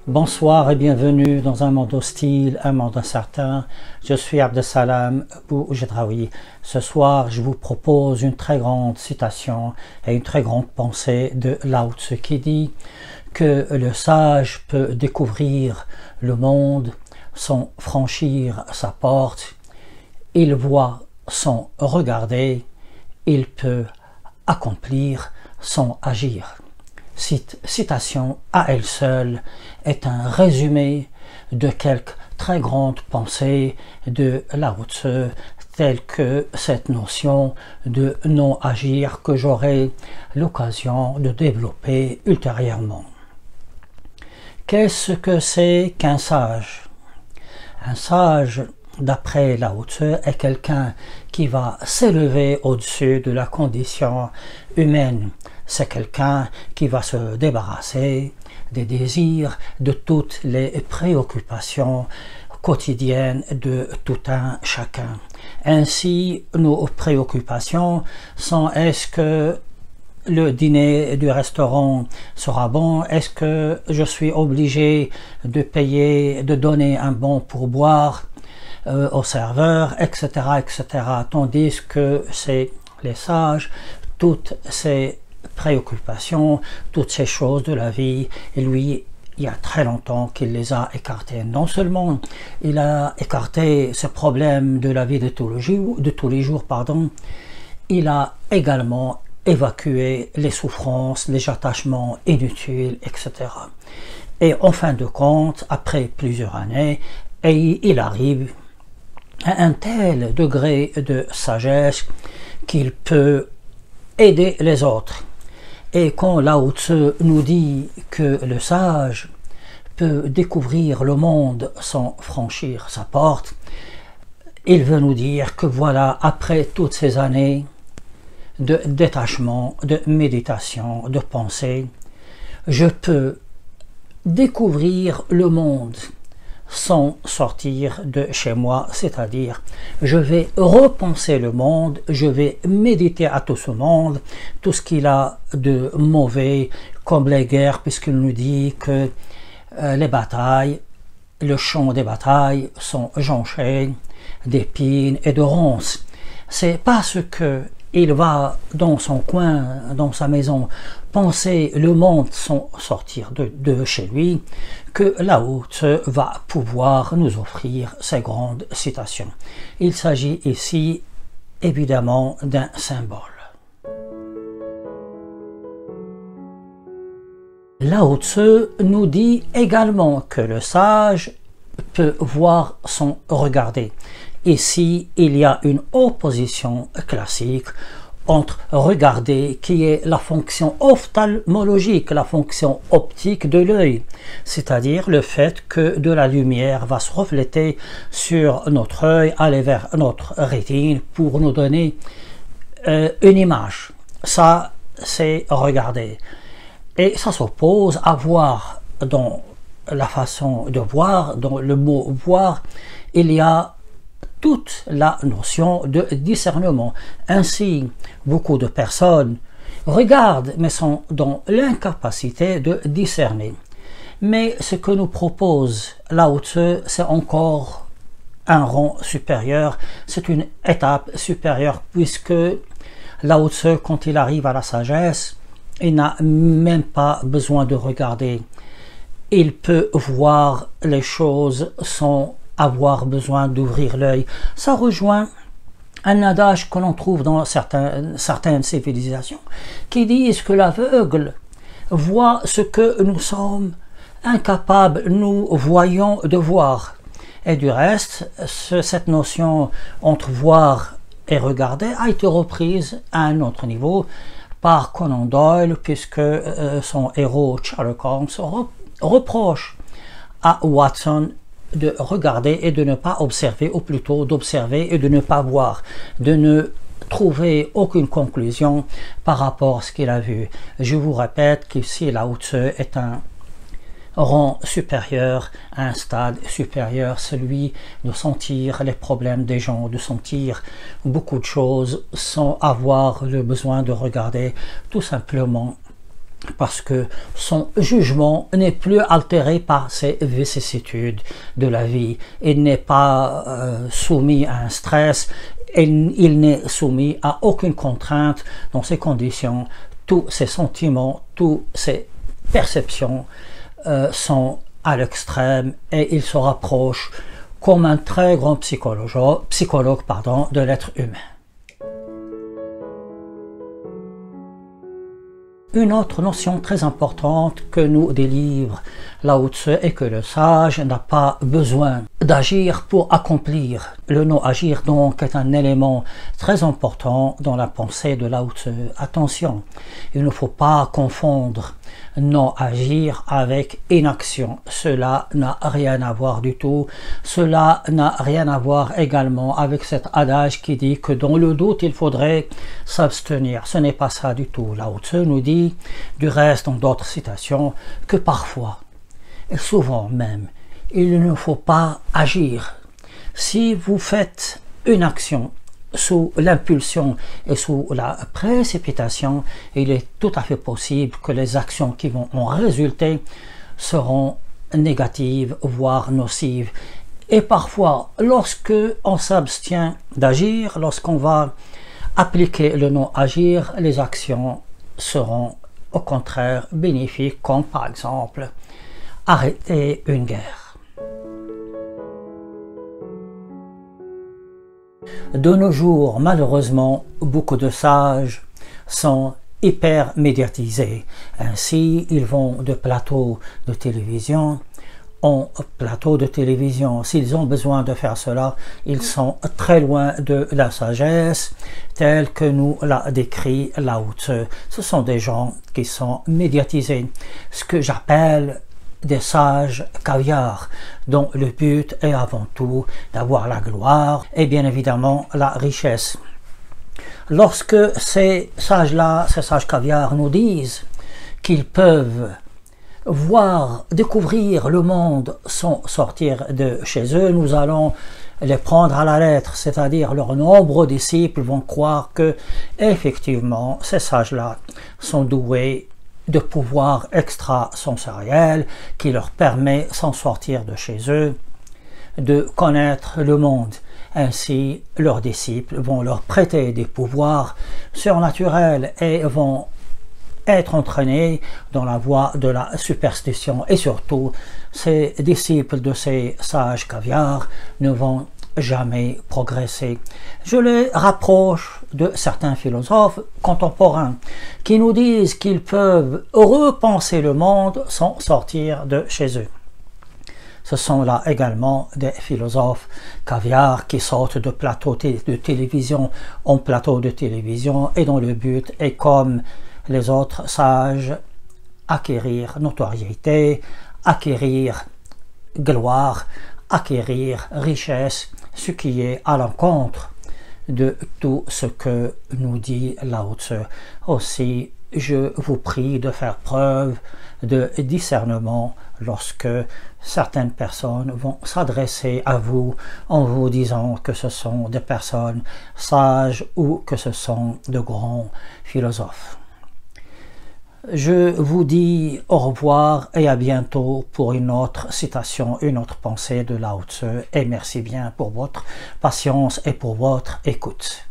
Bonsoir et bienvenue dans un monde hostile, un monde incertain. Je suis Abdesalam Boujedraoui. Ce soir, je vous propose une très grande citation et une très grande pensée de Lao Tzu qui dit que le sage peut découvrir le monde sans franchir sa porte. Il voit sans regarder. Il peut accomplir sans agir. Cette citation à elle seule est un résumé de quelques très grandes pensées de Lao Tzu, telles que cette notion de non-agir que j'aurai l'occasion de développer ultérieurement. Qu'est-ce que c'est qu'un sage? Un sage, d'après Lao Tzu, est quelqu'un qui va s'élever au-dessus de la condition humaine. C'est quelqu'un qui va se débarrasser des désirs, de toutes les préoccupations quotidiennes de tout un chacun. Ainsi, nos préoccupations sont: est-ce que le dîner du restaurant sera bon? Est-ce que je suis obligé de payer, de donner un bon pourboire au serveur, etc., etc. Tandis que c'est les sages, toutes ces préoccupations, toutes ces choses de la vie, et lui, il y a très longtemps qu'il les a écartées. Non seulement il a écarté ce problème de la vie de tous les jours, il a également évacué les souffrances, les attachements inutiles, etc. Et en fin de compte, après plusieurs années, il arrive à un tel degré de sagesse qu'il peut aider les autres. Et quand Lao Tzu nous dit que le sage peut découvrir le monde sans franchir sa porte, il veut nous dire que voilà, après toutes ces années de détachement, de méditation, de pensée, je peux découvrir le monde sans sortir de chez moi, c'est-à-dire je vais repenser le monde, je vais méditer à tout ce monde, tout ce qu'il a de mauvais, comme les guerres, puisqu'il nous dit que les batailles, le champ des batailles sont jonchés d'épines et de ronces. C'est parce que il va dans son coin, dans sa maison, penser le monde sans sortir de chez lui, que Lao Tzu va pouvoir nous offrir ces grandes citations. Il s'agit ici évidemment d'un symbole. Lao Tzu nous dit également que le sage peut voir sans regarder. Ici, il y a une opposition classique entre regarder, qui est la fonction ophtalmologique, la fonction optique de l'œil, c'est-à-dire le fait que de la lumière va se refléter sur notre œil, aller vers notre rétine pour nous donner une image. Ça, c'est regarder. Et ça s'oppose à voir. Dans la façon de voir, dans le mot voir, il y a toute la notion de discernement. Ainsi, beaucoup de personnes regardent mais sont dans l'incapacité de discerner. Mais ce que nous propose Lao Tzu, c'est encore un rang supérieur, c'est une étape supérieure, puisque Lao Tzu, quand il arrive à la sagesse, il n'a même pas besoin de regarder. Il peut voir les choses sans avoir besoin d'ouvrir l'œil. Ça rejoint un adage que l'on trouve dans certaines civilisations qui disent que l'aveugle voit ce que nous sommes incapables, nous voyons, de voir. Et du reste, cette notion entre voir et regarder a été reprise à un autre niveau par Conan Doyle, puisque son héros Sherlock Holmes reproche à Watson de regarder et de ne pas observer, ou plutôt d'observer et de ne pas voir, de ne trouver aucune conclusion par rapport à ce qu'il a vu. Je vous répète qu'ici Lao Tzu est un rang supérieur, un stade supérieur, celui de sentir les problèmes des gens, de sentir beaucoup de choses sans avoir le besoin de regarder, tout simplement parce que son jugement n'est plus altéré par ces vicissitudes de la vie. Il n'est pas soumis à un stress, il n'est soumis à aucune contrainte. Dans ces conditions, tous ses sentiments, toutes ses perceptions sont à l'extrême et il se rapproche comme un très grand psychologue de l'être humain. Une autre notion très importante que nous délivre Lao Tzu est que le sage n'a pas besoin d'agir pour accomplir. Le non-agir donc est un élément très important dans la pensée de Lao Tzu. Attention, il ne faut pas confondre non-agir avec inaction. Cela n'a rien à voir du tout. Cela n'a rien à voir également avec cet adage qui dit que dans le doute il faudrait s'abstenir. Ce n'est pas ça du tout. Lao Tzu nous dit, du reste dans d'autres citations, que parfois, et souvent même, il ne faut pas agir. Si vous faites une action sous l'impulsion et sous la précipitation, il est tout à fait possible que les actions qui vont en résulter seront négatives, voire nocives. Et parfois, lorsque on s'abstient d'agir, lorsqu'on va appliquer le non-agir, les actions seront au contraire bénéfiques, comme par exemple arrêter une guerre. De nos jours, malheureusement, beaucoup de sages sont hyper médiatisés. Ainsi, ils vont de plateau de télévision en plateau de télévision. S'ils ont besoin de faire cela, ils sont très loin de la sagesse telle que nous l'a décrit Lao Tzu. Ce sont des gens qui sont médiatisés, ce que j'appelle des sages caviar, dont le but est avant tout d'avoir la gloire et bien évidemment la richesse. Lorsque ces sages-là, ces sages caviar nous disent qu'ils peuvent voir, découvrir le monde sans sortir de chez eux, nous allons les prendre à la lettre, c'est-à-dire leurs nombreux disciples vont croire que effectivement ces sages-là sont doués de pouvoir extrasensoriel qui leur permet, sans sortir de chez eux, de connaître le monde. Ainsi, leurs disciples vont leur prêter des pouvoirs surnaturels et vont être entraînés dans la voie de la superstition. Et surtout, ces disciples de ces sages caviar ne vont jamais progresser. Je les rapproche de certains philosophes contemporains qui nous disent qu'ils peuvent repenser le monde sans sortir de chez eux. Ce sont là également des philosophes caviar qui sortent de plateaux de télévision en plateau de télévision et dont le but est, comme les autres sages, acquérir notoriété, acquérir gloire, acquérir richesse, ce qui est à l'encontre de tout ce que nous dit Lao Tzu. Aussi, je vous prie de faire preuve de discernement lorsque certaines personnes vont s'adresser à vous en vous disant que ce sont des personnes sages ou que ce sont de grands philosophes. Je vous dis au revoir et à bientôt pour une autre citation, une autre pensée de Lao Tzu, et merci bien pour votre patience et pour votre écoute.